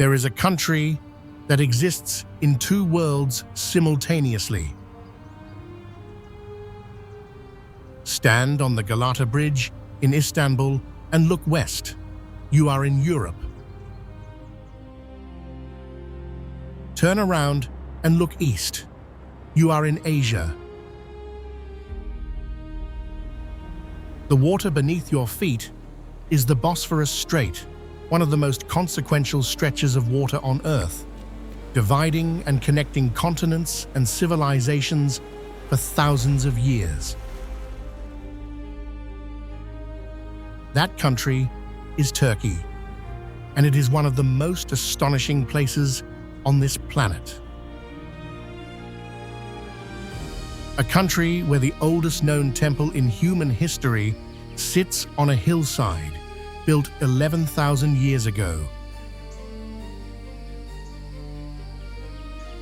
There is a country that exists in two worlds simultaneously. Stand on the Galata Bridge in Istanbul and look west. You are in Europe. Turn around and look east. You are in Asia. The water beneath your feet is the Bosphorus Strait, one of the most consequential stretches of water on Earth, dividing and connecting continents and civilizations for thousands of years. That country is Turkey, and it is one of the most astonishing places on this planet. A country where the oldest known temple in human history sits on a hillside built 11,000 years ago.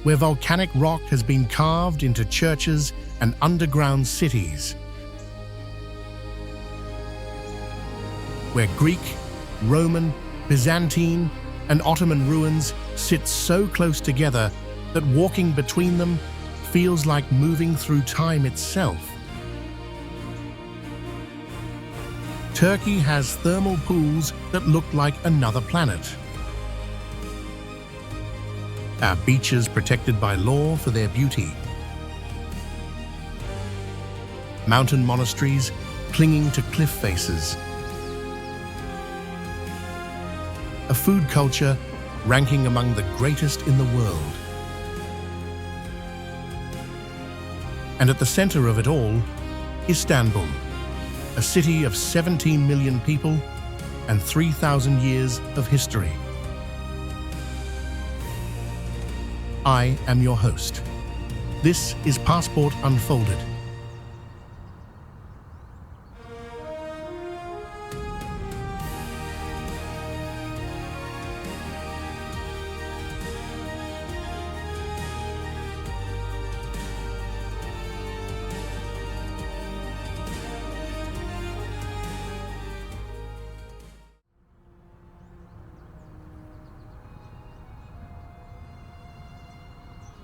Where volcanic rock has been carved into churches and underground cities. Where Greek, Roman, Byzantine, and Ottoman ruins sit so close together that walking between them feels like moving through time itself. Turkey has thermal pools that look like another planet. Our beaches protected by law for their beauty. Mountain monasteries clinging to cliff faces. A food culture ranking among the greatest in the world. And at the center of it all, Istanbul, a city of 17 million people and 3,000 years of history. I am your host. This is Passport Unfolded.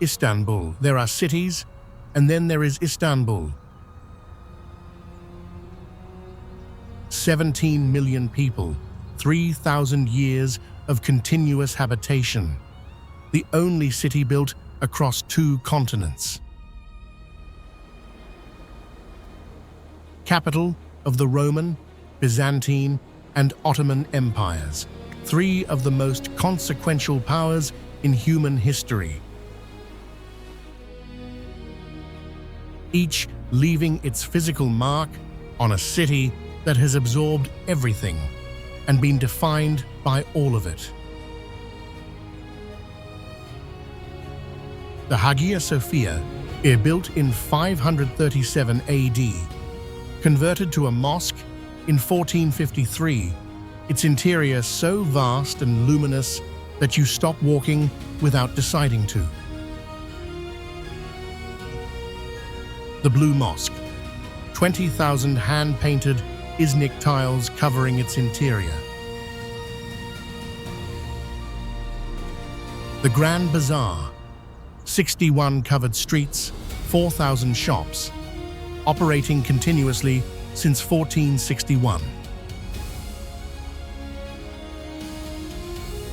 Istanbul. There are cities, and then there is Istanbul. 17 million people, 3,000 years of continuous habitation. The only city built across two continents. Capital of the Roman, Byzantine, and Ottoman empires, three of the most consequential powers in human history. Each leaving its physical mark on a city that has absorbed everything and been defined by all of it. The Hagia Sophia, built in 537 AD, converted to a mosque in 1453, its interior so vast and luminous that you stop walking without deciding to. The Blue Mosque, 20,000 hand-painted Iznik tiles covering its interior. The Grand Bazaar, 61 covered streets, 4,000 shops, operating continuously since 1461.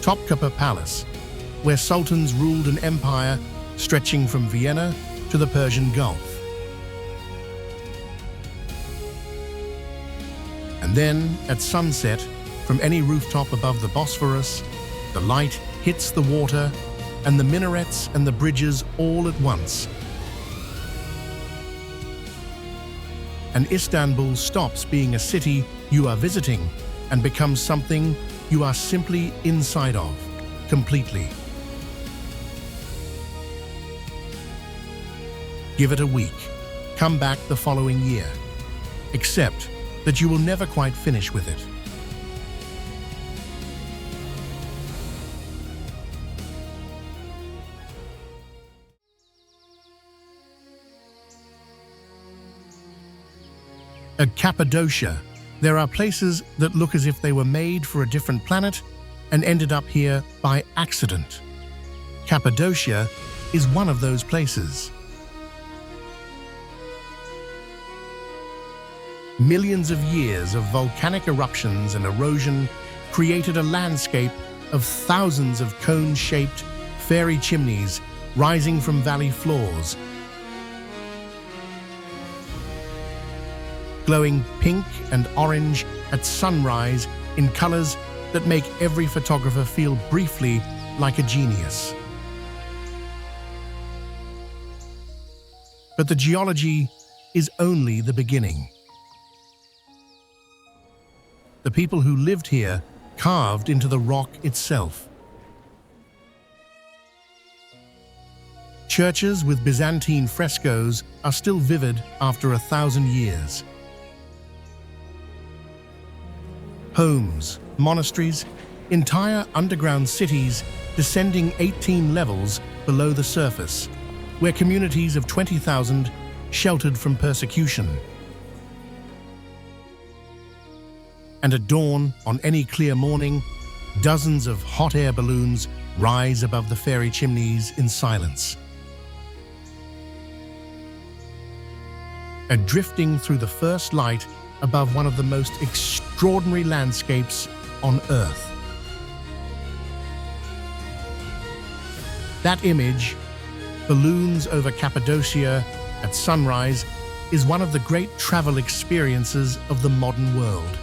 Topkapi Palace, where sultans ruled an empire stretching from Vienna to the Persian Gulf. And then, at sunset, from any rooftop above the Bosphorus, the light hits the water and the minarets and the bridges all at once. And Istanbul stops being a city you are visiting and becomes something you are simply inside of, completely. Give it a week. Come back the following year. Accept that you will never quite finish with it. At Cappadocia, there are places that look as if they were made for a different planet, and ended up here by accident. Cappadocia is one of those places. Millions of years of volcanic eruptions and erosion created a landscape of thousands of cone-shaped, fairy chimneys rising from valley floors, glowing pink and orange at sunrise in colors that make every photographer feel briefly like a genius. But the geology is only the beginning. The people who lived here carved into the rock itself. Churches with Byzantine frescoes are still vivid after 1,000 years. Homes, monasteries, entire underground cities descending 18 levels below the surface, where communities of 20,000 sheltered from persecution. And at dawn, on any clear morning, dozens of hot air balloons rise above the fairy chimneys in silence. And drifting through the first light above one of the most extraordinary landscapes on Earth. That image, balloons over Cappadocia at sunrise, is one of the great travel experiences of the modern world.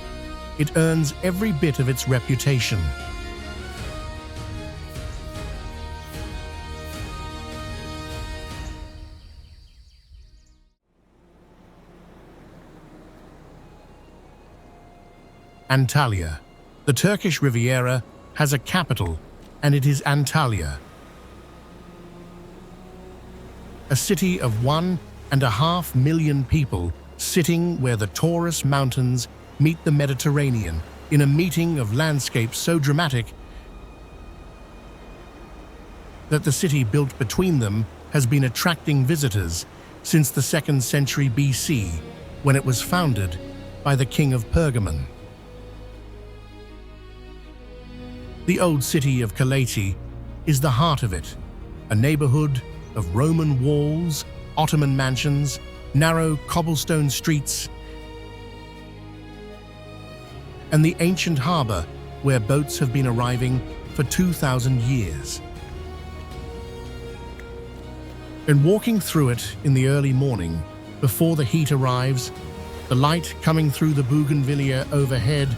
It earns every bit of its reputation. Antalya. The Turkish Riviera has a capital, and it is Antalya. A city of 1.5 million people sitting where the Taurus Mountains meet the Mediterranean in a meeting of landscapes so dramatic that the city built between them has been attracting visitors since the 2nd century BC, when it was founded by the king of Pergamon. The old city of Calais is the heart of it, a neighborhood of Roman walls, Ottoman mansions, narrow cobblestone streets, and the ancient harbor where boats have been arriving for 2,000 years. And walking through it in the early morning, before the heat arrives, the light coming through the bougainvillea overhead,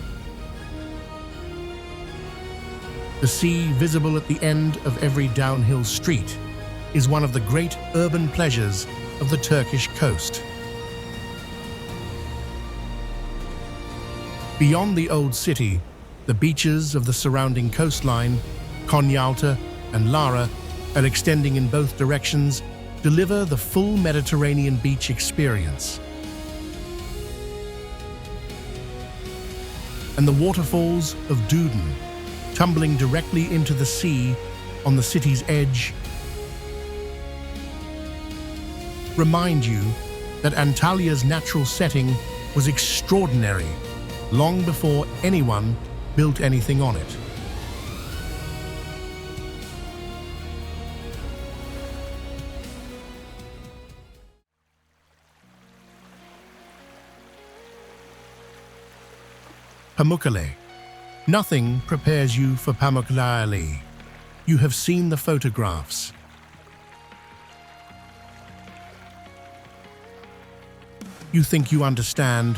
the sea visible at the end of every downhill street, is one of the great urban pleasures of the Turkish coast. Beyond the old city, the beaches of the surrounding coastline, Konyaaltı and Lara, are extending in both directions, deliver the full Mediterranean beach experience. And the waterfalls of Duden, tumbling directly into the sea on the city's edge, remind you that Antalya's natural setting was extraordinary long before anyone built anything on it. Pamukkale. Nothing prepares you for Pamukkale. You have seen the photographs. You think you understand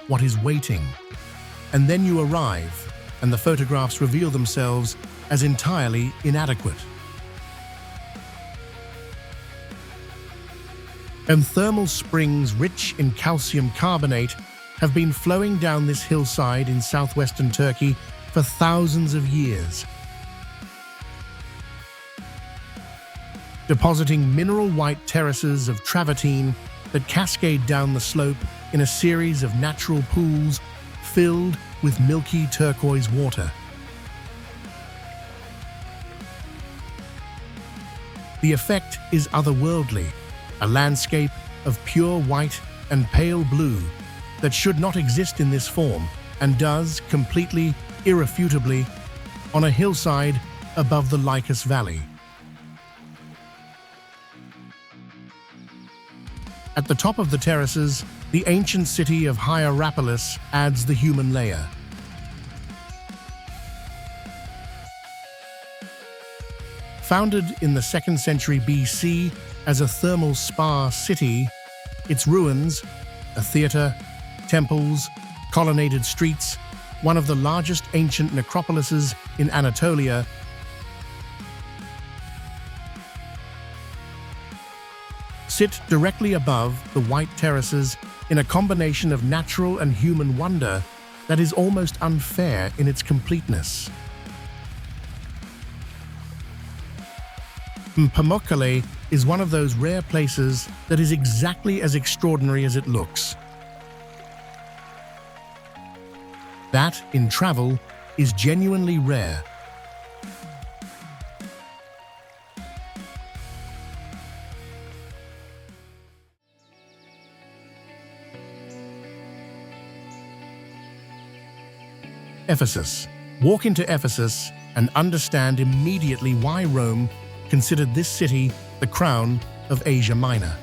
what is waiting. And then you arrive, and the photographs reveal themselves as entirely inadequate. And thermal springs rich in calcium carbonate have been flowing down this hillside in southwestern Turkey for thousands of years, depositing mineral white terraces of travertine that cascade down the slope in a series of natural pools filled with milky turquoise water. The effect is otherworldly, a landscape of pure white and pale blue that should not exist in this form and does, completely, irrefutably, on a hillside above the Lycus Valley. At the top of the terraces, the ancient city of Hierapolis adds the human layer. Founded in the 2nd century BC as a thermal spa city, its ruins, a theatre, temples, colonnaded streets, one of the largest ancient necropolises in Anatolia, sit directly above the white terraces in a combination of natural and human wonder that is almost unfair in its completeness. Pamukkale is one of those rare places that is exactly as extraordinary as it looks. That, in travel, is genuinely rare. Ephesus. Walk into Ephesus and understand immediately why Rome considered this city the crown of Asia Minor.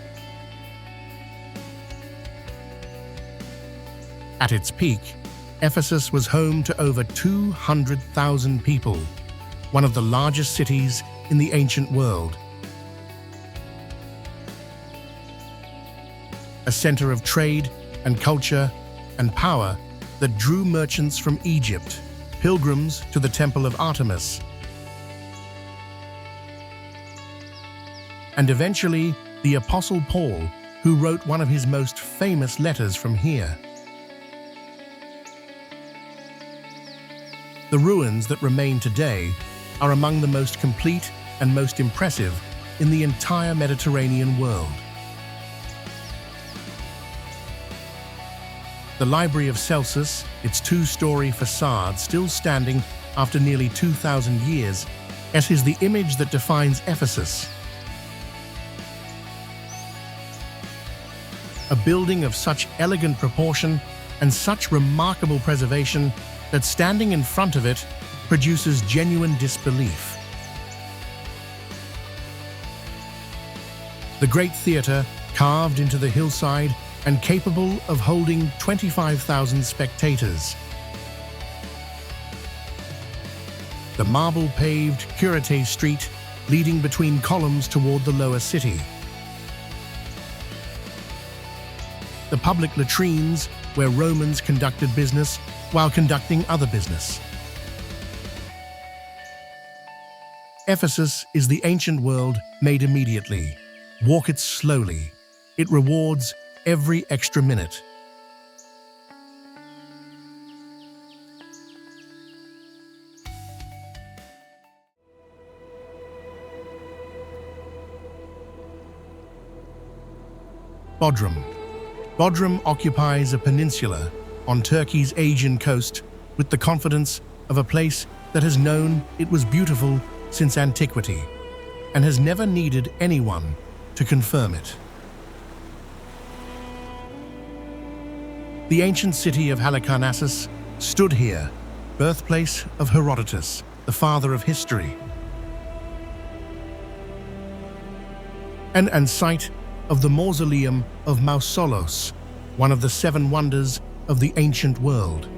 At its peak, Ephesus was home to over 200,000 people, one of the largest cities in the ancient world. A center of trade and culture and power that drew merchants from Egypt, pilgrims to the Temple of Artemis, and eventually the Apostle Paul, who wrote one of his most famous letters from here. The ruins that remain today are among the most complete and most impressive in the entire Mediterranean world. The Library of Celsus, its 2-story facade still standing after nearly 2,000 years, is the image that defines Ephesus. A building of such elegant proportion and such remarkable preservation that standing in front of it produces genuine disbelief. The Great Theatre, carved into the hillside and capable of holding 25,000 spectators. The marble-paved Curate Street leading between columns toward the lower city. The public latrines where Romans conducted business while conducting other business. Ephesus is the ancient world made immediately. Walk it slowly. It rewards every extra minute. Bodrum. Bodrum occupies a peninsula on Turkey's Aegean coast with the confidence of a place that has known it was beautiful since antiquity and has never needed anyone to confirm it. The ancient city of Halicarnassus stood here, birthplace of Herodotus, the father of history, and site of the mausoleum of Mausoleus, one of the 7 wonders of the ancient world.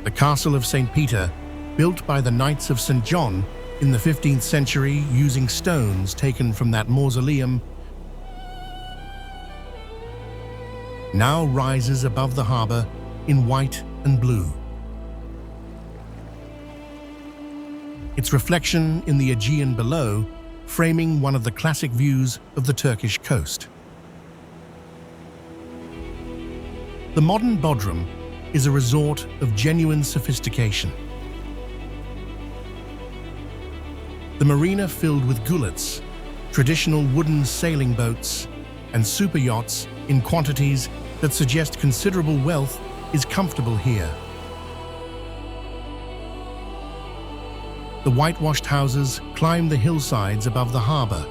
The castle of St. Peter, built by the Knights of St. John in the 15th century using stones taken from that mausoleum, now rises above the harbor in white and blue. Its reflection in the Aegean below framing one of the classic views of the Turkish coast. The modern Bodrum is a resort of genuine sophistication. The marina filled with gulets, traditional wooden sailing boats, and super yachts in quantities that suggest considerable wealth is comfortable here. The whitewashed houses climb the hillsides above the harbor.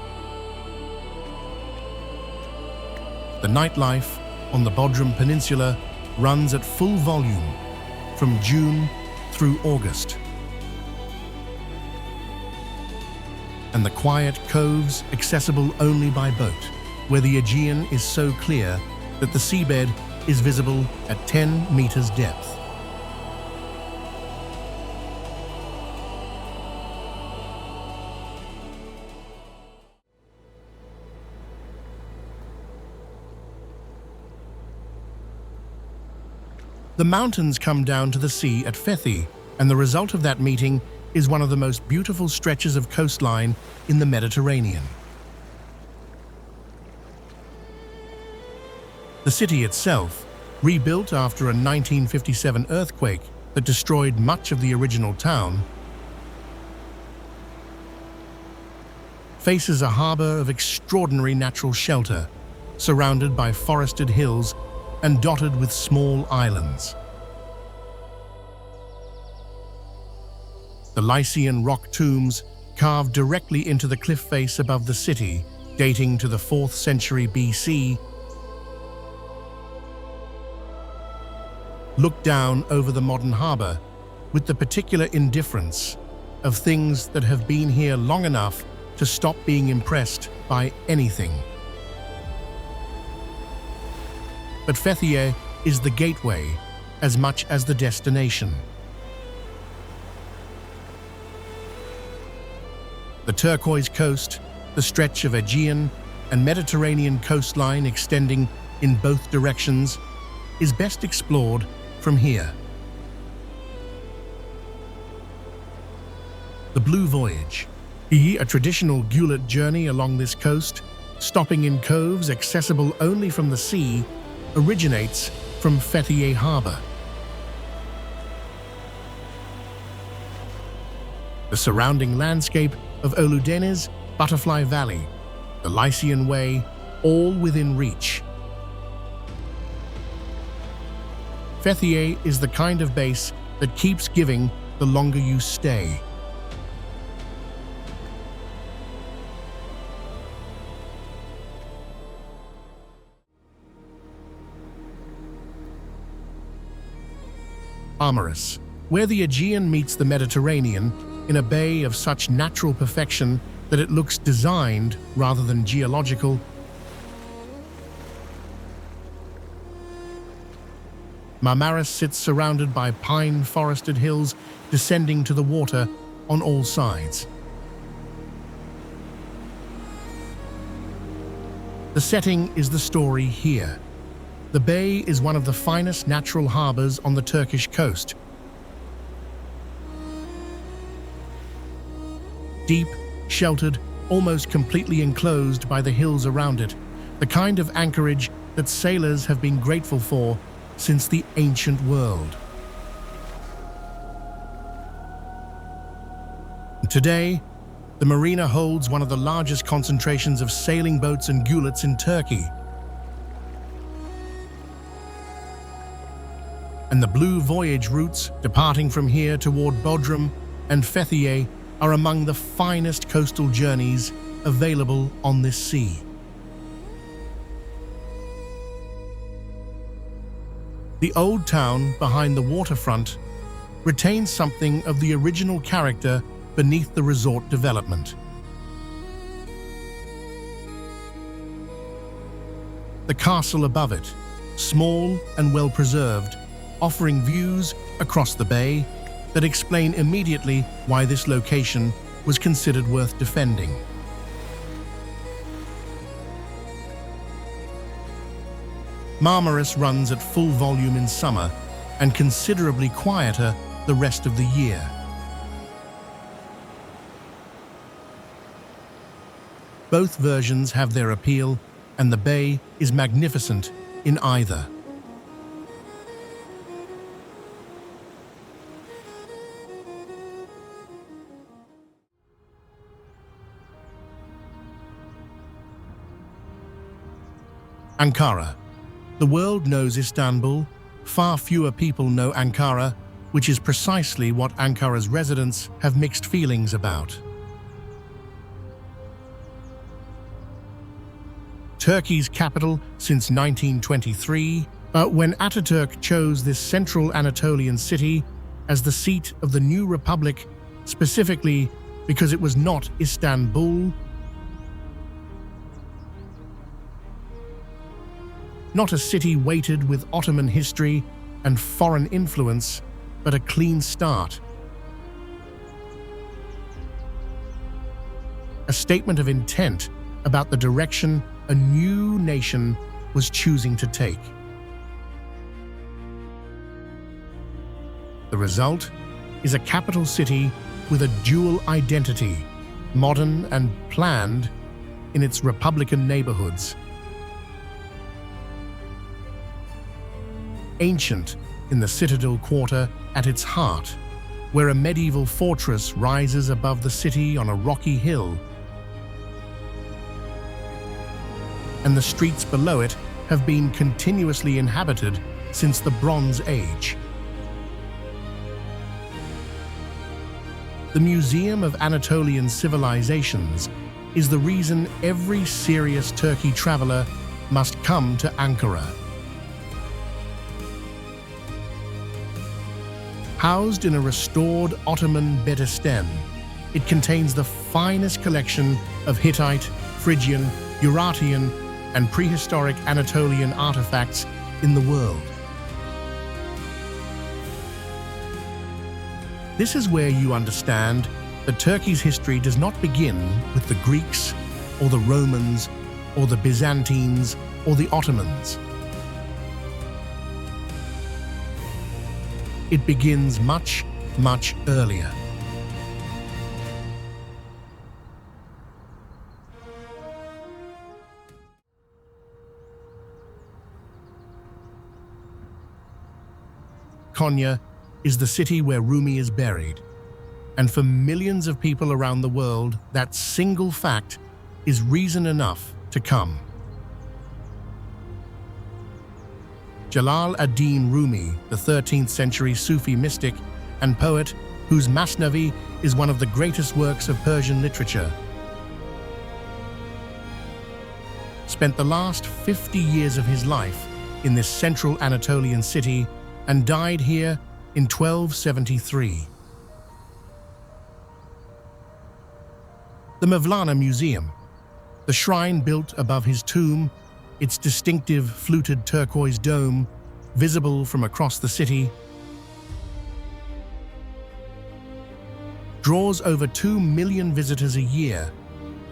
The nightlife on the Bodrum Peninsula runs at full volume, from June through August. And the quiet coves accessible only by boat, where the Aegean is so clear that the seabed is visible at 10 meters depth. The mountains come down to the sea at FETHİYE, and the result of that meeting is one of the most beautiful stretches of coastline in the Mediterranean. The city itself, rebuilt after a 1957 earthquake that destroyed much of the original town, faces a harbor of extraordinary natural shelter, surrounded by forested hills and dotted with small islands. The Lycian rock tombs carved directly into the cliff face above the city, dating to the 4th century BC, look down over the modern harbor with the particular indifference of things that have been here long enough to stop being impressed by anything. But FETHİYE is the gateway as much as the destination. The turquoise coast, the stretch of Aegean and Mediterranean coastline extending in both directions, is best explored from here. The Blue Voyage, a traditional gulet journey along this coast, stopping in coves accessible only from the sea, originates from FETHİYE Harbor. The surrounding landscape of ÖLÜDENİZ, Butterfly Valley, the Lycian Way, all within reach. FETHİYE is the kind of base that keeps giving the longer you stay. Marmaris, where the Aegean meets the Mediterranean in a bay of such natural perfection that it looks designed rather than geological. Marmaris sits surrounded by pine-forested hills descending to the water on all sides. The setting is the story here. The bay is one of the finest natural harbors on the Turkish coast. Deep, sheltered, almost completely enclosed by the hills around it, the kind of anchorage that sailors have been grateful for since the ancient world. Today, the marina holds one of the largest concentrations of sailing boats and gulets in Turkey. And the Blue Voyage routes departing from here toward Bodrum and FETHİYE are among the finest coastal journeys available on this sea. The old town behind the waterfront retains something of the original character beneath the resort development. The castle above it, small and well preserved, offering views across the bay that explain immediately why this location was considered worth defending. Marmaris runs at full volume in summer and considerably quieter the rest of the year. Both versions have their appeal, and the bay is magnificent in either. Ankara. The world knows Istanbul. Far fewer people know Ankara, which is precisely what Ankara's residents have mixed feelings about. Turkey's capital since 1923, when Ataturk chose this central Anatolian city as the seat of the new republic, specifically because it was not Istanbul, not a city weighted with Ottoman history and foreign influence, but a clean start. A statement of intent about the direction a new nation was choosing to take. The result is a capital city with a dual identity, modern and planned in its Republican neighborhoods. Ancient in the Citadel Quarter at its heart, where a medieval fortress rises above the city on a rocky hill, and the streets below it have been continuously inhabited since the Bronze Age. The Museum of Anatolian Civilizations is the reason every serious Turkey traveler must come to Ankara. Housed in a restored Ottoman Bedesten, it contains the finest collection of Hittite, Phrygian, Urartian, and prehistoric Anatolian artifacts in the world. This is where you understand that Turkey's history does not begin with the Greeks, or the Romans, or the Byzantines, or the Ottomans. It begins much, much earlier. Konya is the city where Rumi is buried, and for millions of people around the world, that single fact is reason enough to come. Jalal ad-Din Rumi, the 13th century Sufi mystic and poet whose Masnavi is one of the greatest works of Persian literature, spent the last 50 years of his life in this central Anatolian city and died here in 1273. The Mevlana Museum, the shrine built above his tomb, its distinctive fluted turquoise dome, visible from across the city, draws over 2 million visitors a year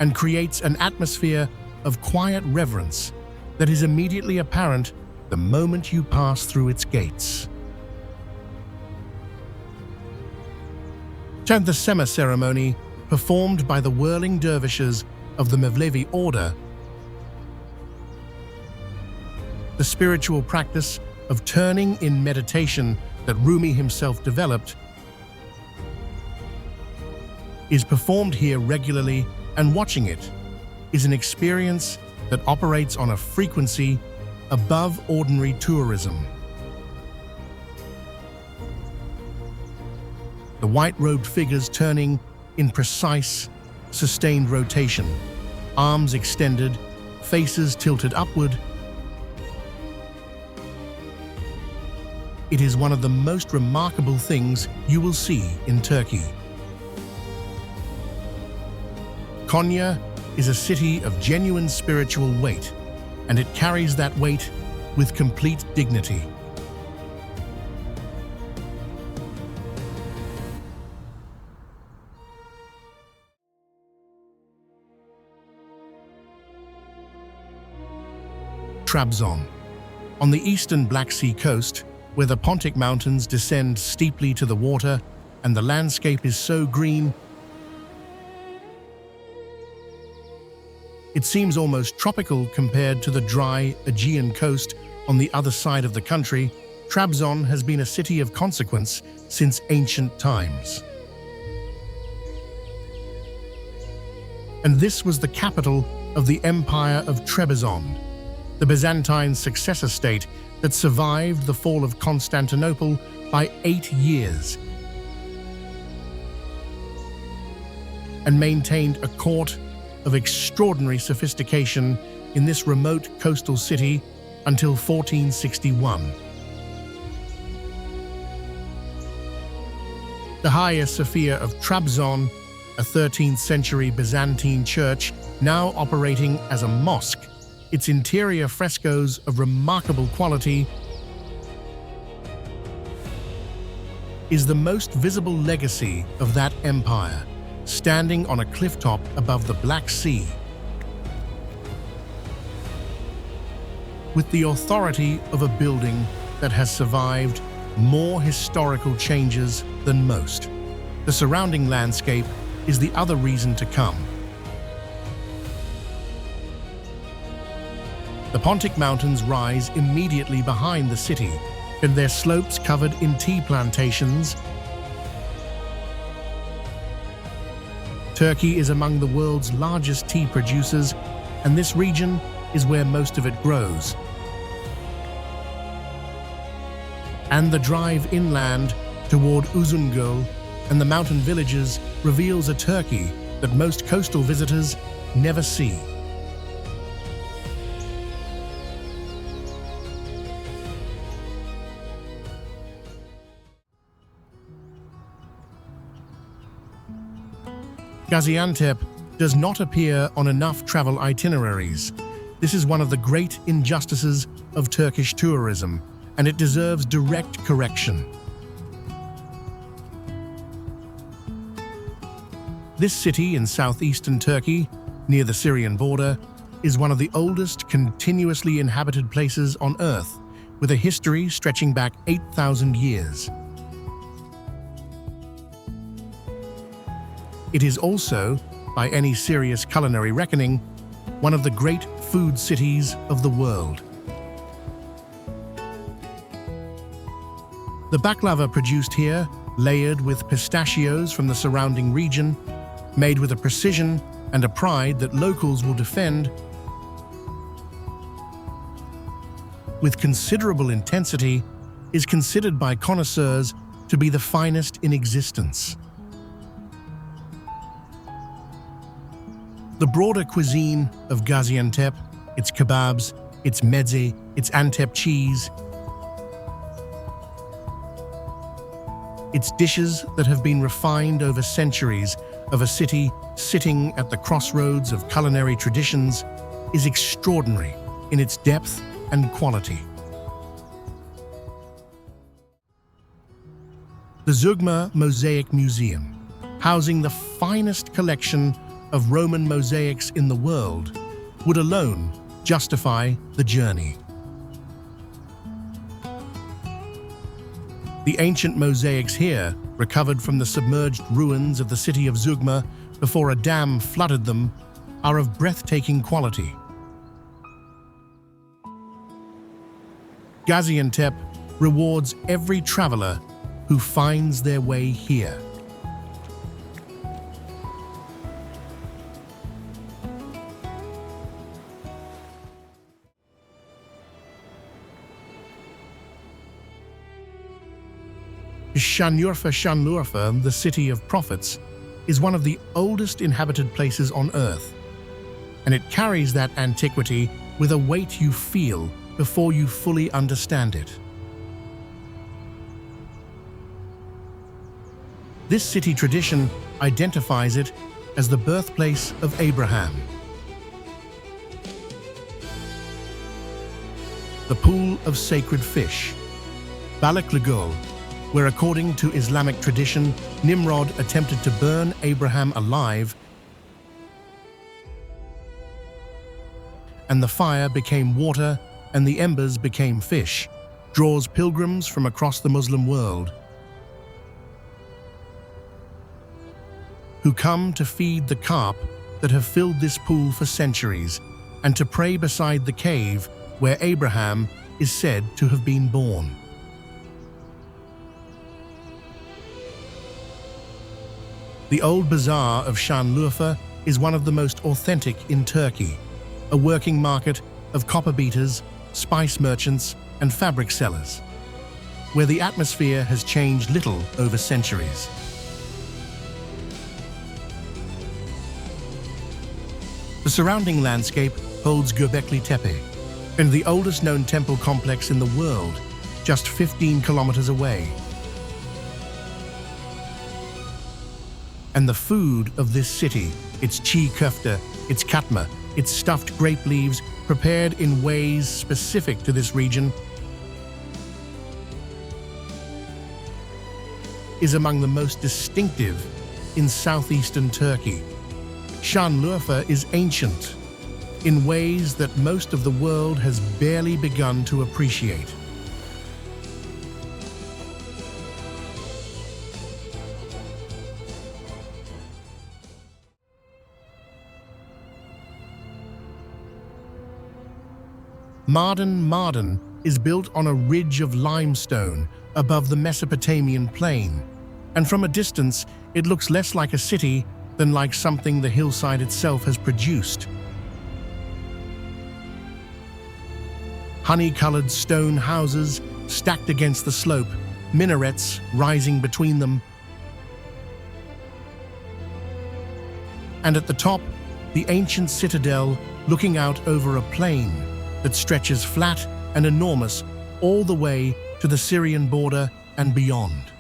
and creates an atmosphere of quiet reverence that is immediately apparent the moment you pass through its gates. Chant the Sema ceremony, performed by the whirling dervishes of the Mevlevi order, the spiritual practice of turning in meditation that Rumi himself developed, is performed here regularly, and watching it is an experience that operates on a frequency above ordinary tourism. The white-robed figures turning in precise, sustained rotation, arms extended, faces tilted upward. It is one of the most remarkable things you will see in Turkey. Konya is a city of genuine spiritual weight, and it carries that weight with complete dignity. Trabzon, on the eastern Black Sea coast, where the Pontic Mountains descend steeply to the water and the landscape is so green, it seems almost tropical compared to the dry Aegean coast on the other side of the country. Trabzon has been a city of consequence since ancient times. And this was the capital of the Empire of Trebizond, the Byzantine successor state that survived the fall of Constantinople by 8 years and maintained a court of extraordinary sophistication in this remote coastal city until 1461. The Hagia Sophia of Trabzon, a 13th century Byzantine church now operating as a mosque, its interior frescoes of remarkable quality, is the most visible legacy of that empire, standing on a clifftop above the Black Sea. With the authority of a building that has survived more historical changes than most, the surrounding landscape is the other reason to come. The Pontic Mountains rise immediately behind the city, and their slopes covered in tea plantations. Turkey is among the world's largest tea producers, and this region is where most of it grows. And the drive inland toward Uzungöl and the mountain villages reveals a Turkey that most coastal visitors never see. Gaziantep does not appear on enough travel itineraries. This is one of the great injustices of Turkish tourism, and it deserves direct correction. This city in southeastern Turkey, near the Syrian border, is one of the oldest continuously inhabited places on Earth, with a history stretching back 8,000 years. It is also, by any serious culinary reckoning, one of the great food cities of the world. The baklava produced here, layered with pistachios from the surrounding region, made with a precision and a pride that locals will defend with considerable intensity, is considered by connoisseurs to be the finest in existence. The broader cuisine of Gaziantep, its kebabs, its meze, its Antep cheese, its dishes that have been refined over centuries of a city sitting at the crossroads of culinary traditions, is extraordinary in its depth and quality. The Zugma Mosaic Museum, housing the finest collection of Roman mosaics in the world, would alone justify the journey. The ancient mosaics here, recovered from the submerged ruins of the city of Zugma before a dam flooded them, are of breathtaking quality. Gaziantep rewards every traveler who finds their way here. Şanlıurfa, the city of prophets, is one of the oldest inhabited places on Earth, and it carries that antiquity with a weight you feel before you fully understand it. This city tradition identifies it as the birthplace of Abraham. The pool of sacred fish, Balıklıgöl, where according to Islamic tradition, Nimrod attempted to burn Abraham alive, and the fire became water and the embers became fish, draws pilgrims from across the Muslim world who come to feed the carp that have filled this pool for centuries and to pray beside the cave where Abraham is said to have been born. The old bazaar of Şanlıurfa is one of the most authentic in Turkey, a working market of copper beaters, spice merchants, and fabric sellers, where the atmosphere has changed little over centuries. The surrounding landscape holds Göbekli Tepe, and the oldest known temple complex in the world, just 15 kilometers away. And the food of this city, its çiğ köfte, its katmer, its stuffed grape leaves, prepared in ways specific to this region, is among the most distinctive in southeastern Turkey. Şanlıurfa is ancient in ways that most of the world has barely begun to appreciate. Mardin is built on a ridge of limestone above the Mesopotamian plain, and from a distance it looks less like a city than like something the hillside itself has produced. Honey-colored stone houses stacked against the slope, minarets rising between them, and at the top, the ancient citadel looking out over a plain that stretches flat and enormous all the way to the Syrian border and beyond.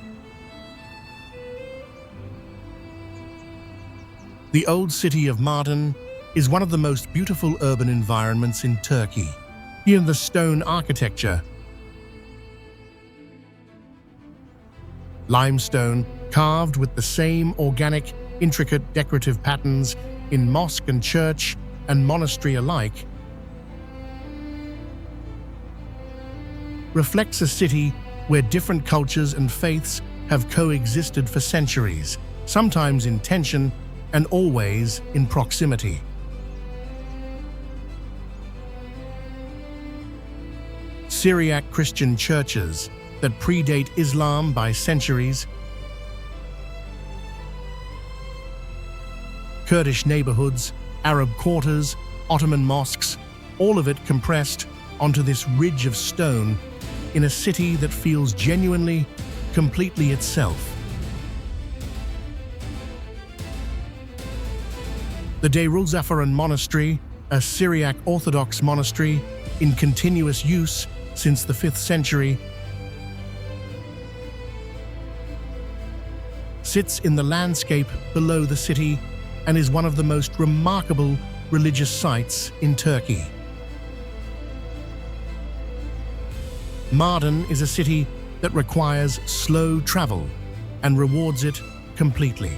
The old city of Mardin is one of the most beautiful urban environments in Turkey. Here the stone architecture, limestone carved with the same organic, intricate decorative patterns in mosque and church and monastery alike, reflects a city where different cultures and faiths have coexisted for centuries, sometimes in tension and always in proximity. Syriac Christian churches that predate Islam by centuries, Kurdish neighborhoods, Arab quarters, Ottoman mosques, all of it compressed onto this ridge of stone in a city that feels genuinely, completely itself. The Darülzafaran Monastery, a Syriac Orthodox monastery in continuous use since the 5th century, sits in the landscape below the city and is one of the most remarkable religious sites in Turkey. Mardin is a city that requires slow travel and rewards it completely.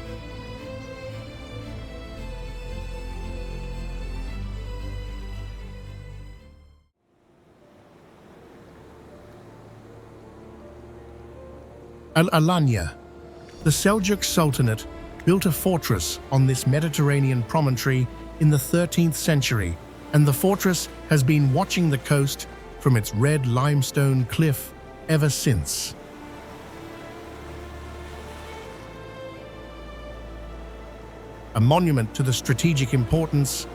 Al-Alanya, the Seljuk Sultanate, built a fortress on this Mediterranean promontory in the 13th century, and the fortress has been watching the coast from its red limestone cliff ever since. A monument to the strategic importance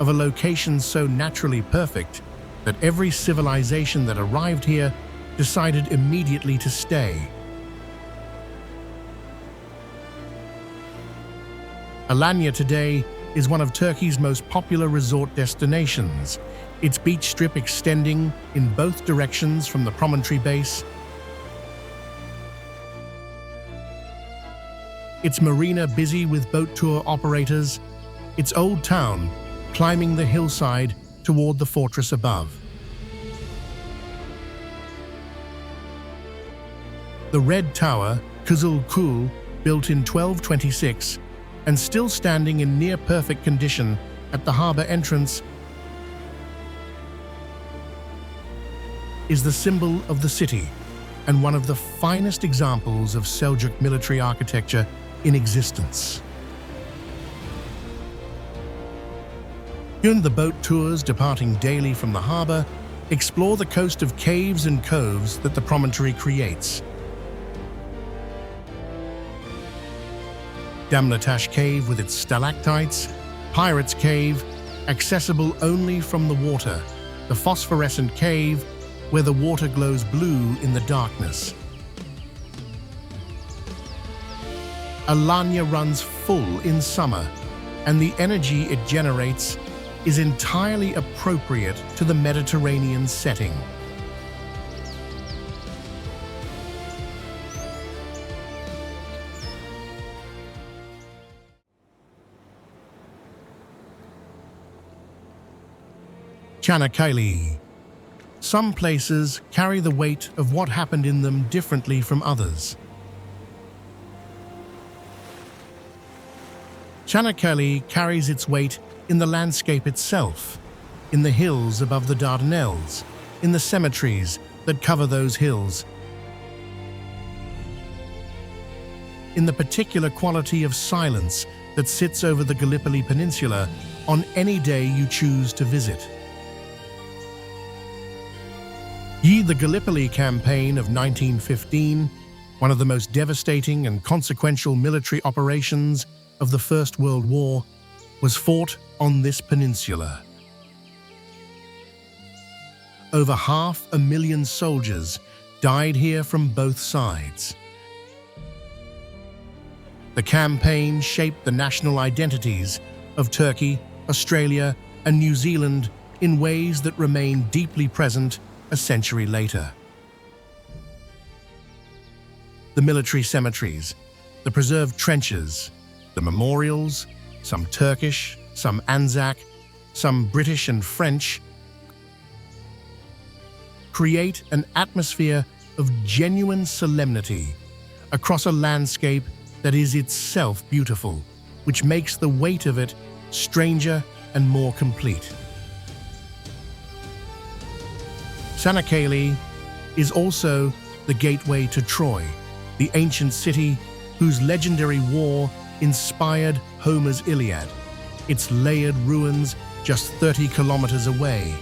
of a location so naturally perfect that every civilization that arrived here decided immediately to stay. Alanya today is one of Turkey's most popular resort destinations, its beach strip extending in both directions from the promontory base, its marina busy with boat tour operators, its old town climbing the hillside toward the fortress above. The Red Tower, Kızıl Kule, built in 1226, and still standing in near-perfect condition at the harbor entrance, is the symbol of the city and one of the finest examples of Seljuk military architecture in existence. The boat tours departing daily from the harbor explore the coast of caves and coves that the promontory creates. Damlataş Cave with its stalactites, Pirates Cave, accessible only from the water, the Phosphorescent Cave, where the water glows blue in the darkness. Alanya runs full in summer, and the energy it generates is entirely appropriate to the Mediterranean setting. Çanakkale. Some places carry the weight of what happened in them differently from others. Çanakkale carries its weight in the landscape itself, in the hills above the Dardanelles, in the cemeteries that cover those hills, in the particular quality of silence that sits over the Gallipoli Peninsula on any day you choose to visit. The Gallipoli campaign of 1915, one of the most devastating and consequential military operations of the First World War, was fought on this peninsula. Over 500,000 soldiers died here from both sides. The campaign shaped the national identities of Turkey, Australia, and New Zealand in ways that remain deeply present a century later. The military cemeteries, the preserved trenches, the memorials, some Turkish, some Anzac, some British and French, create an atmosphere of genuine solemnity across a landscape that is itself beautiful, which makes the weight of it stranger and more complete. Çanakkale is also the gateway to Troy, the ancient city whose legendary war inspired Homer's Iliad, its layered ruins just 30 kilometers away.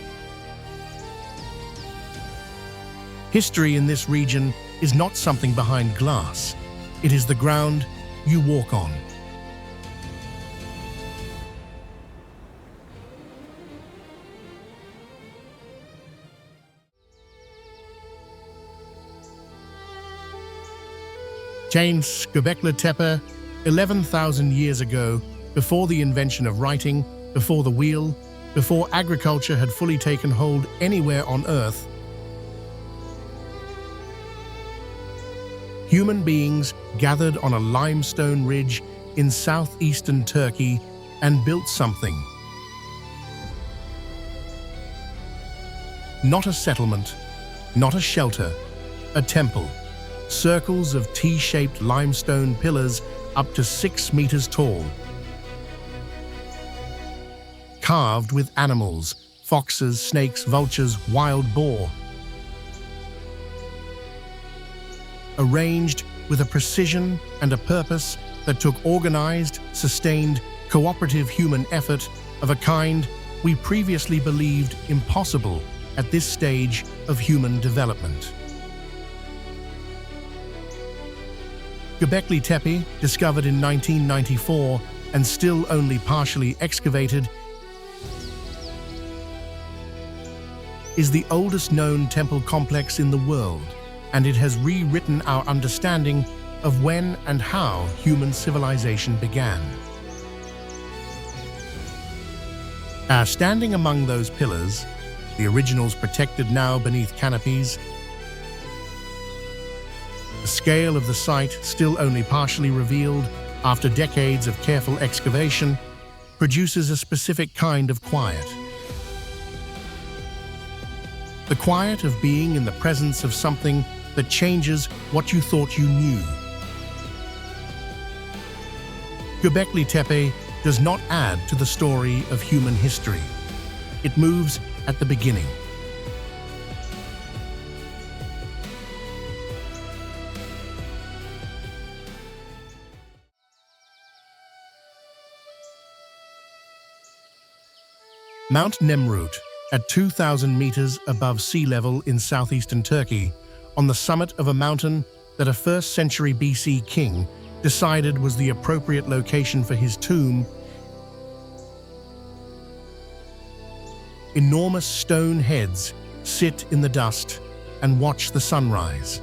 History in this region is not something behind glass. It is the ground you walk on. Göbekli Tepe, 11,000 years ago, before the invention of writing, before the wheel, before agriculture had fully taken hold anywhere on Earth, human beings gathered on a limestone ridge in southeastern Turkey and built something. Not a settlement, not a shelter, a temple. Circles of T-shaped limestone pillars up to 6 meters tall. Carved with animals, foxes, snakes, vultures, wild boar. Arranged with a precision and a purpose that took organized, sustained, cooperative human effort of a kind we previously believed impossible at this stage of human development. Göbekli Tepe, discovered in 1994 and still only partially excavated, is the oldest known temple complex in the world, and it has rewritten our understanding of when and how human civilization began. Standing among those pillars, the originals protected now beneath canopies, the scale of the site, still only partially revealed after decades of careful excavation, produces a specific kind of quiet. The quiet of being in the presence of something that changes what you thought you knew. Göbekli Tepe does not add to the story of human history. It moves at the beginning. Mount Nemrut, at 2,000 meters above sea level in southeastern Turkey, on the summit of a mountain that a 1st century BC king decided was the appropriate location for his tomb, enormous stone heads sit in the dust and watch the sunrise.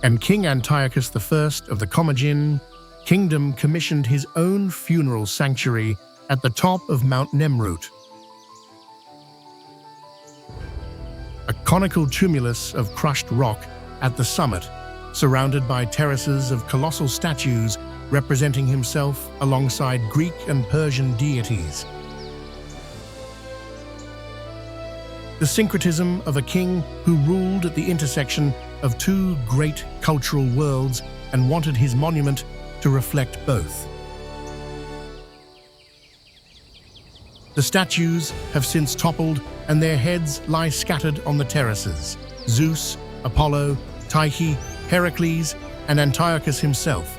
And King Antiochus I of the Commagene kingdom commissioned his own funeral sanctuary at the top of Mount Nemrut, a conical tumulus of crushed rock at the summit, surrounded by terraces of colossal statues representing himself alongside Greek and Persian deities. The syncretism of a king who ruled at the intersection of two great cultural worlds and wanted his monument to reflect both. The statues have since toppled and their heads lie scattered on the terraces. Zeus, Apollo, Tyche, Heracles, and Antiochus himself.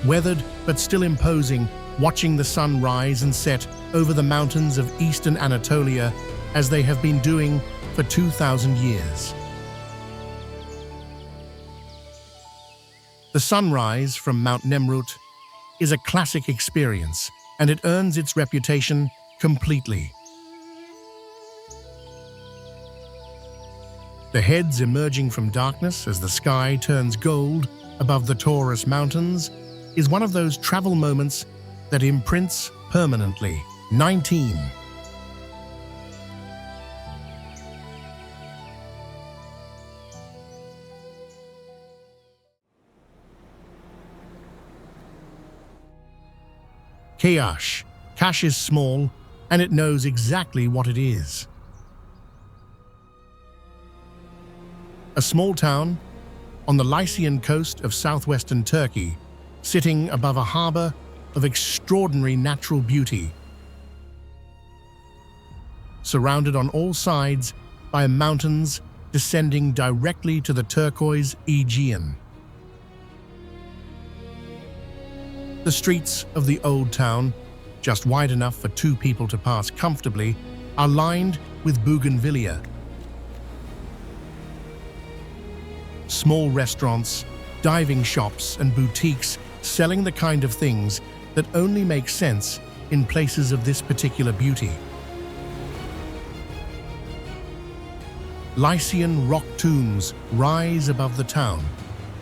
Weathered but still imposing, watching the sun rise and set over the mountains of eastern Anatolia as they have been doing for 2,000 years. The sunrise from Mount Nemrut is a classic experience, and it earns its reputation completely. The heads emerging from darkness as the sky turns gold above the Taurus Mountains is one of those travel moments that imprints permanently. 19. Kaş. Kaş is small, and it knows exactly what it is. A small town on the Lycian coast of southwestern Turkey, sitting above a harbor of extraordinary natural beauty, surrounded on all sides by mountains descending directly to the turquoise Aegean. The streets of the old town, just wide enough for two people to pass comfortably, are lined with bougainvillea. Small restaurants, diving shops, and boutiques selling the kind of things that only make sense in places of this particular beauty. Lycian rock tombs rise above the town,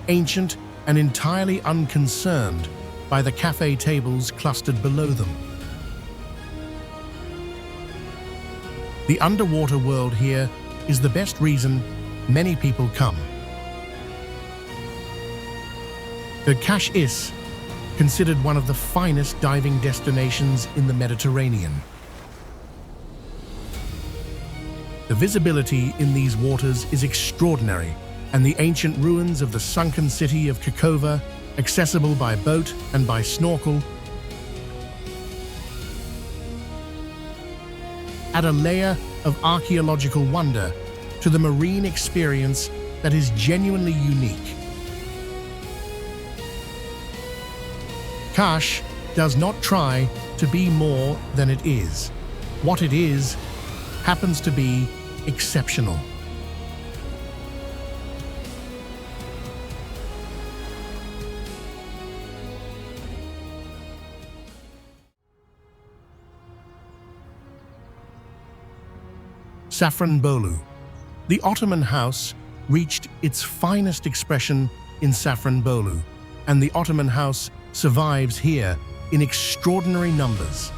ancient and entirely unconcerned by the cafe tables clustered below them. The underwater world here is the best reason many people come. The Kaş is considered one of the finest diving destinations in the Mediterranean. The visibility in these waters is extraordinary, and the ancient ruins of the sunken city of Kakova, accessible by boat and by snorkel, add a layer of archaeological wonder to the marine experience that is genuinely unique. Kaş does not try to be more than it is. What it is happens to be exceptional. Safranbolu. The Ottoman house reached its finest expression in Safranbolu, and the Ottoman house survives here in extraordinary numbers.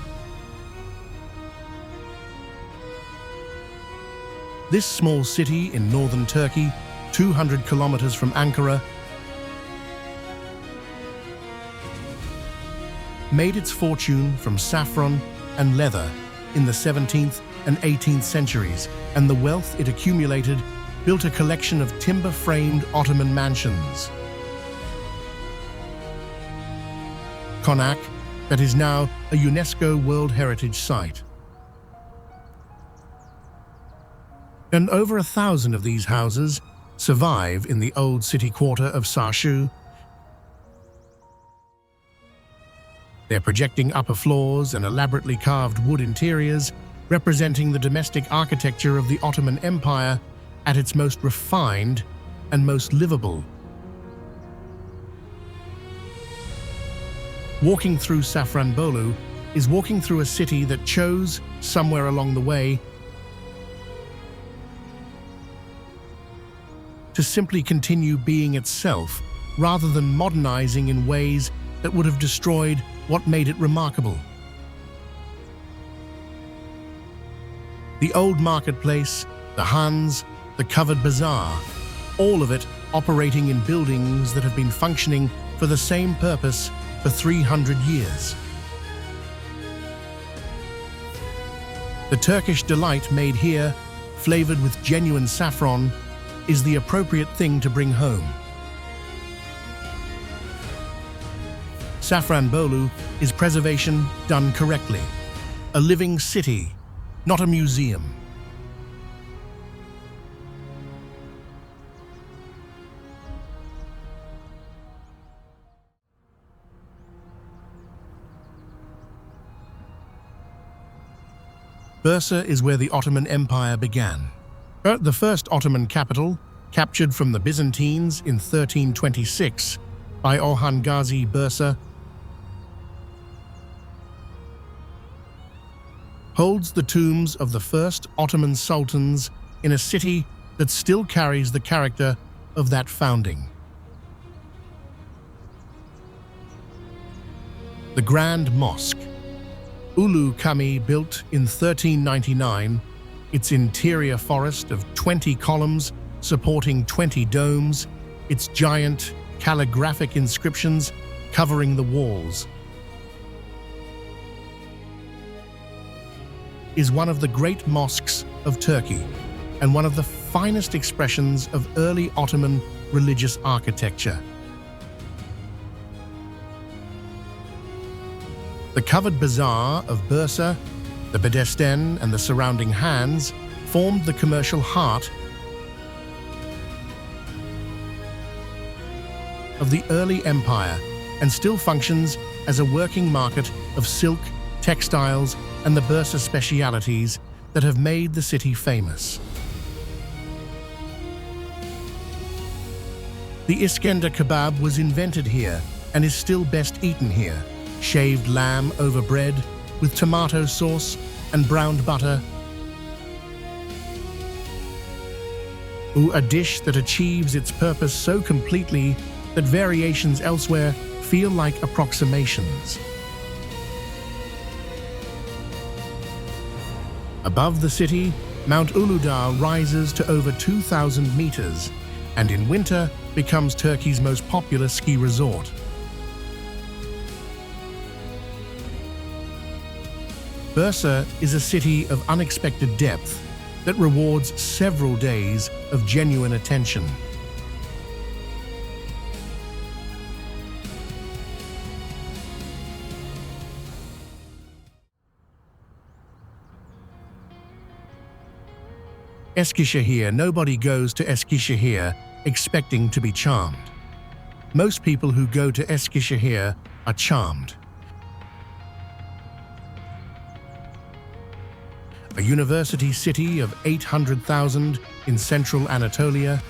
This small city in northern Turkey, 200 kilometers from Ankara, made its fortune from saffron and leather in the 17th and 18th centuries, and the wealth it accumulated built a collection of timber-framed Ottoman mansions. Konak, that is now a UNESCO World Heritage Site. And over 1,000 of these houses survive in the old city quarter of Sarsu. Their projecting upper floors and elaborately carved wood interiors representing the domestic architecture of the Ottoman Empire at its most refined and most livable. Walking through Safranbolu is walking through a city that chose, somewhere along the way, to simply continue being itself rather than modernizing in ways that would have destroyed what made it remarkable. The old marketplace, the Hans, the covered bazaar, all of it operating in buildings that have been functioning for the same purpose for 300 years. The Turkish delight made here, flavored with genuine saffron, is the appropriate thing to bring home. Safranbolu is preservation done correctly. A living city, not a museum. Bursa is where the Ottoman Empire began. The first Ottoman capital, captured from the Byzantines in 1326 by Orhan Gazi Bursa, holds the tombs of the first Ottoman sultans in a city that still carries the character of that founding. The Grand Mosque, Ulu Cami, built in 1399, its interior forest of 20 columns supporting 20 domes, its giant calligraphic inscriptions covering the walls, is one of the great mosques of Turkey and one of the finest expressions of early Ottoman religious architecture. The covered bazaar of Bursa, the Bedesten and the surrounding Hans formed the commercial heart of the early empire and still functions as a working market of silk, textiles, and the Bursa specialities that have made the city famous. The Iskender kebab was invented here and is still best eaten here. Shaved lamb over bread with tomato sauce and browned butter. A dish that achieves its purpose so completely that variations elsewhere feel like approximations. Above the city, Mount Uludağ rises to over 2,000 meters and in winter becomes Turkey's most popular ski resort. Bursa is a city of unexpected depth that rewards several days of genuine attention. Eskişehir. Nobody goes to Eskişehir expecting to be charmed. Most people who go to Eskişehir are charmed. A university city of 800,000 in central Anatolia,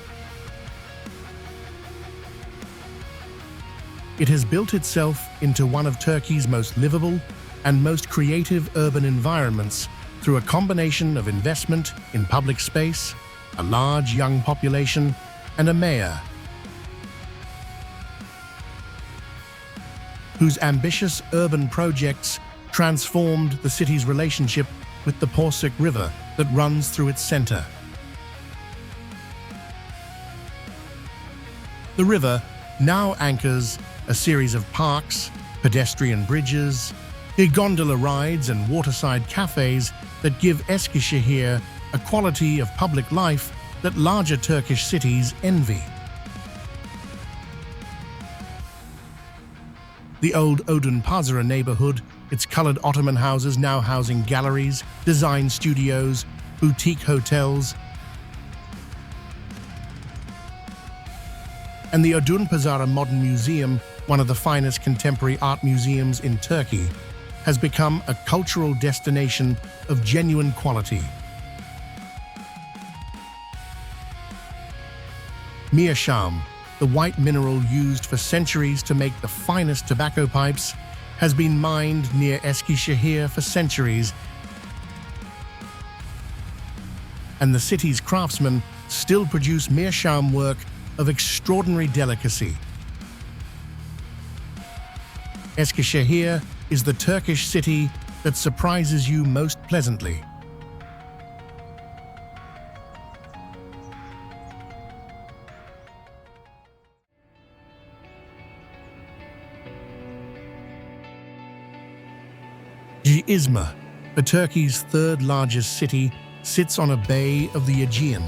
it has built itself into one of Turkey's most livable and most creative urban environments through a combination of investment in public space, a large young population, and a mayor whose ambitious urban projects transformed the city's relationship with the Porsuk River that runs through its center. The river now anchors a series of parks, pedestrian bridges, gondola rides and waterside cafes that give Eskişehir a quality of public life that larger Turkish cities envy. The old Odunpazarı neighborhood, its colored Ottoman houses now housing galleries, design studios, boutique hotels, and the Odunpazarı Modern Museum, one of the finest contemporary art museums in Turkey, has become a cultural destination of genuine quality. Meerschaum, the white mineral used for centuries to make the finest tobacco pipes, has been mined near Eskişehir for centuries, and the city's craftsmen still produce meerschaum work of extraordinary delicacy, ESKİŞEHİR is the Turkish city that surprises you most pleasantly. İzmir, Turkey's third largest city, sits on a bay of the Aegean,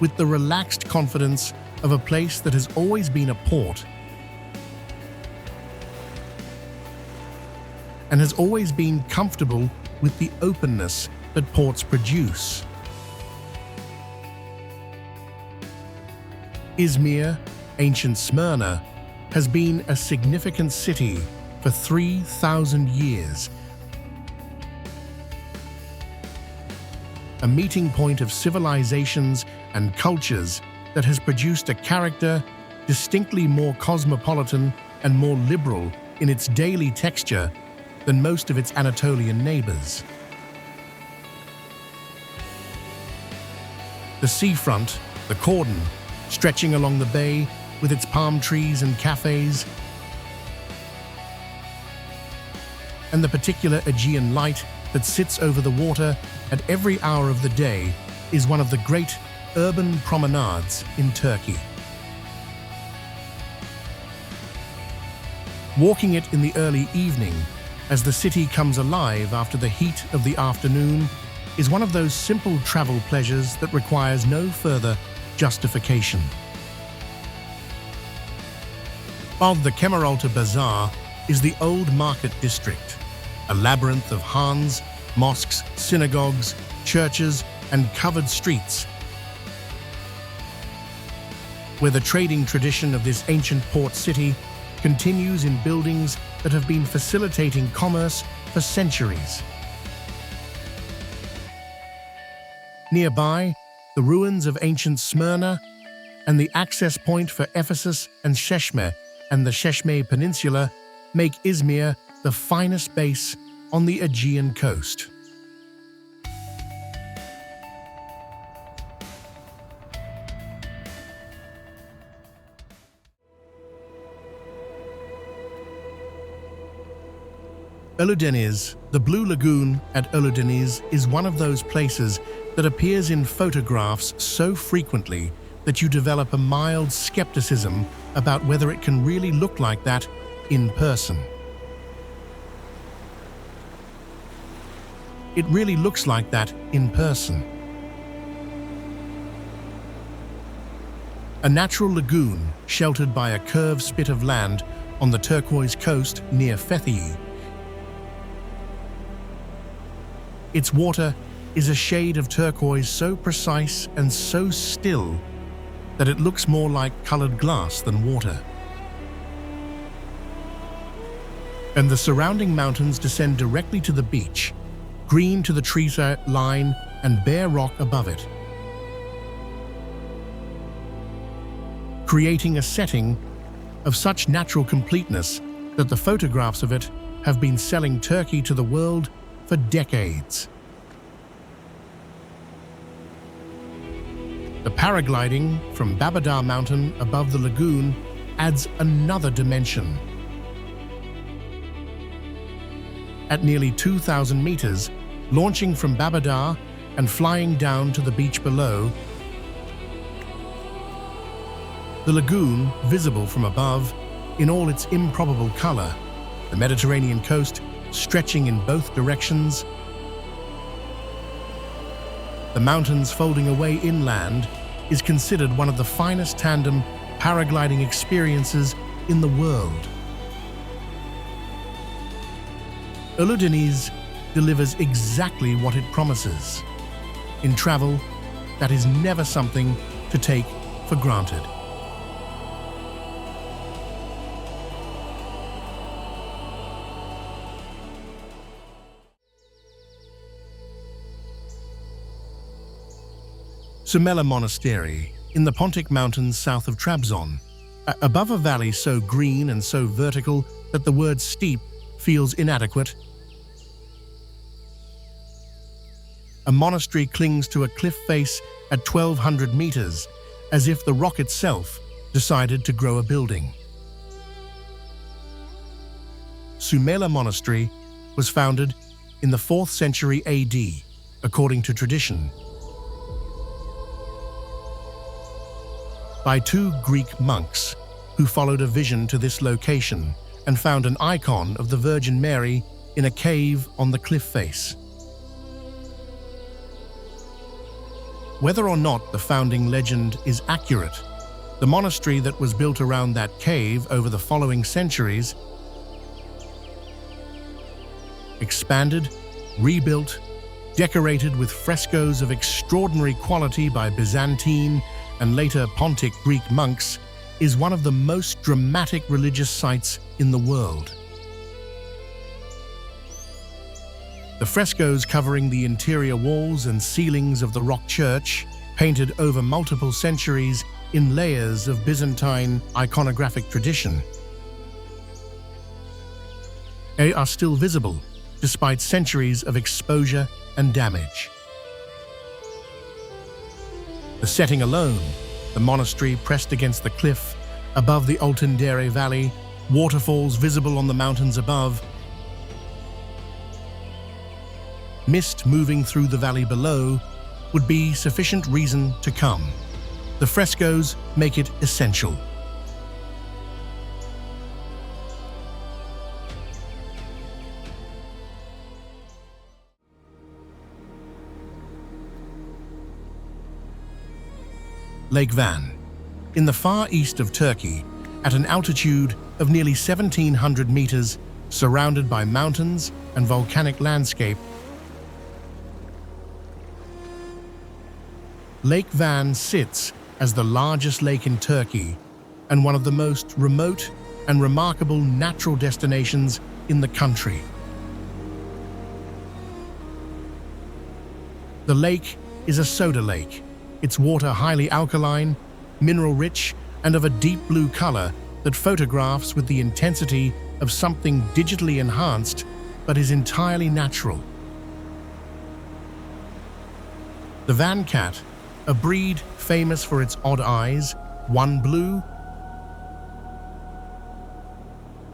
with the relaxed confidence of a place that has always been a port and has always been comfortable with the openness that ports produce. İzmir, ancient Smyrna, has been a significant city for 3,000 years, a meeting point of civilizations and cultures that has produced a character distinctly more cosmopolitan and more liberal in its daily texture than most of its Anatolian neighbors. The seafront, the cordon, stretching along the bay with its palm trees and cafes, and the particular Aegean light that sits over the water at every hour of the day is one of the great urban promenades in Turkey. Walking it in the early evening, as the city comes alive after the heat of the afternoon, is one of those simple travel pleasures that requires no further justification. Of the Kemeraltı Bazaar is the old market district, a labyrinth of khans, mosques, synagogues, churches, and covered streets, where the trading tradition of this ancient port city continues in buildings that have been facilitating commerce for centuries. Nearby, the ruins of ancient Smyrna and the access point for Ephesus and Çeşme and the Çeşme Peninsula make İzmir the finest base on the Aegean coast. ÖLÜDENİZ, the Blue Lagoon at ÖLÜDENİZ, is one of those places that appears in photographs so frequently that you develop a mild skepticism about whether it can really look like that in person. It really looks like that in person. A natural lagoon sheltered by a curved spit of land on the turquoise coast near FETHİYE. Its water is a shade of turquoise so precise and so still that it looks more like colored glass than water. And the surrounding mountains descend directly to the beach, green to the tree line and bare rock above it, creating a setting of such natural completeness that the photographs of it have been selling Turkey to the world for decades. The paragliding from Babadağ Mountain above the lagoon adds another dimension. At nearly 2,000 meters, launching from Babadağ and flying down to the beach below, the lagoon, visible from above in all its improbable color, the Mediterranean coast stretching in both directions, the mountains folding away inland, is considered one of the finest tandem paragliding experiences in the world. ÖLÜDENİZ delivers exactly what it promises. In travel, that is never something to take for granted. Sumela Monastery, in the Pontic Mountains south of Trabzon, above a valley so green and so vertical that the word steep feels inadequate. A monastery clings to a cliff face at 1,200 meters, as if the rock itself decided to grow a building. Sumela Monastery was founded in the 4th century AD, according to tradition, by 2 Greek monks who followed a vision to this location and found an icon of the Virgin Mary in a cave on the cliff face. Whether or not the founding legend is accurate, the monastery that was built around that cave over the following centuries expanded, rebuilt, decorated with frescoes of extraordinary quality by Byzantine and later Pontic Greek monks, is one of the most dramatic religious sites in the world. The frescoes covering the interior walls and ceilings of the rock church, painted over multiple centuries in layers of Byzantine iconographic tradition, they are still visible despite centuries of exposure and damage. The setting alone, the monastery pressed against the cliff above the Altındere Valley, waterfalls visible on the mountains above, mist moving through the valley below, would be sufficient reason to come. The frescoes make it essential. Lake Van, in the far east of Turkey, at an altitude of nearly 1,700 meters, surrounded by mountains and volcanic landscape, Lake Van sits as the largest lake in Turkey and one of the most remote and remarkable natural destinations in the country. The lake is a soda lake, its water highly alkaline, mineral-rich, and of a deep blue color that photographs with the intensity of something digitally enhanced but is entirely natural. The Van cat, a breed famous for its odd eyes, one blue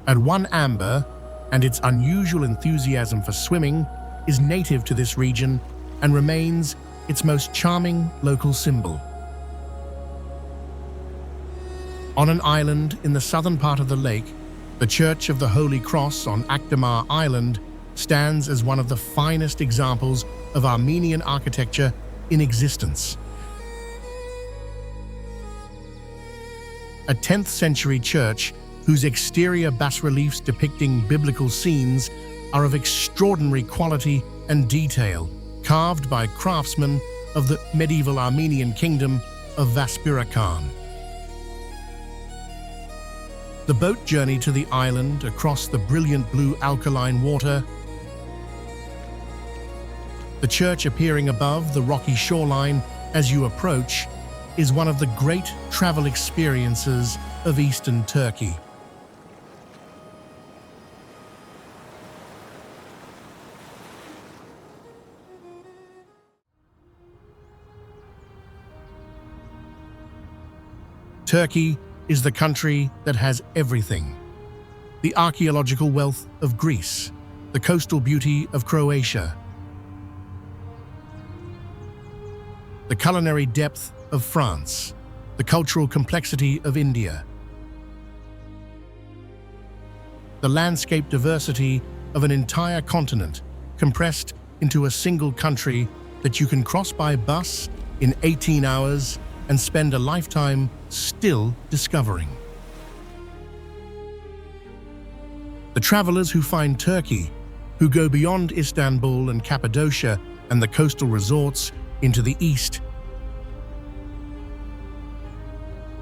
and one amber, and its unusual enthusiasm for swimming, is native to this region and remains its most charming local symbol. On an island in the southern part of the lake, the Church of the Holy Cross on Akdamar Island stands as one of the finest examples of Armenian architecture in existence. A 10th century church whose exterior bas-reliefs depicting biblical scenes are of extraordinary quality and detail, carved by craftsmen of the medieval Armenian kingdom of Vaspura Khan. The boat journey to the island across the brilliant blue alkaline water, the church appearing above the rocky shoreline as you approach, is one of the great travel experiences of Eastern Turkey. Turkey is the country that has everything: the archaeological wealth of Greece, the coastal beauty of Croatia, the culinary depth of France, the cultural complexity of India, the landscape diversity of an entire continent compressed into a single country that you can cross by bus in 18 hours and spend a lifetime still discovering. The travelers who find Turkey, who go beyond Istanbul and Cappadocia and the coastal resorts into the east,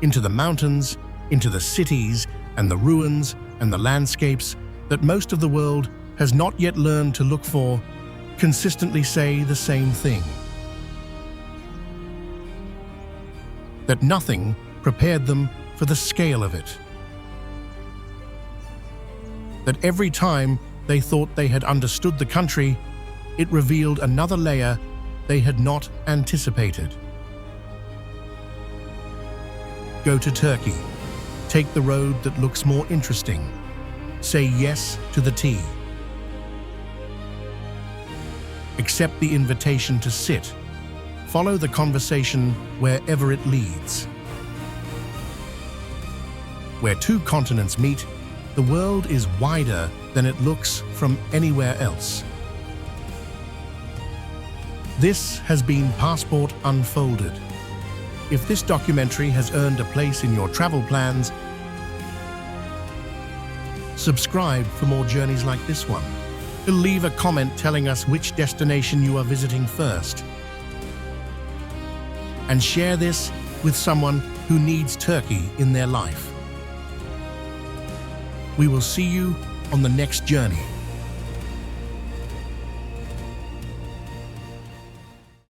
into the mountains, into the cities and the ruins and the landscapes that most of the world has not yet learned to look for, consistently say the same thing: that nothing prepared them for the scale of it. That every time they thought they had understood the country, it revealed another layer they had not anticipated. Go to Turkey. Take the road that looks more interesting. Say yes to the tea. Accept the invitation to sit. Follow the conversation wherever it leads. Where two continents meet, the world is wider than it looks from anywhere else. This has been Passport Unfolded. If this documentary has earned a place in your travel plans, subscribe for more journeys like this one. Leave a comment telling us which destination you are visiting first. And share this with someone who needs Turkey in their life. We will see you on the next journey.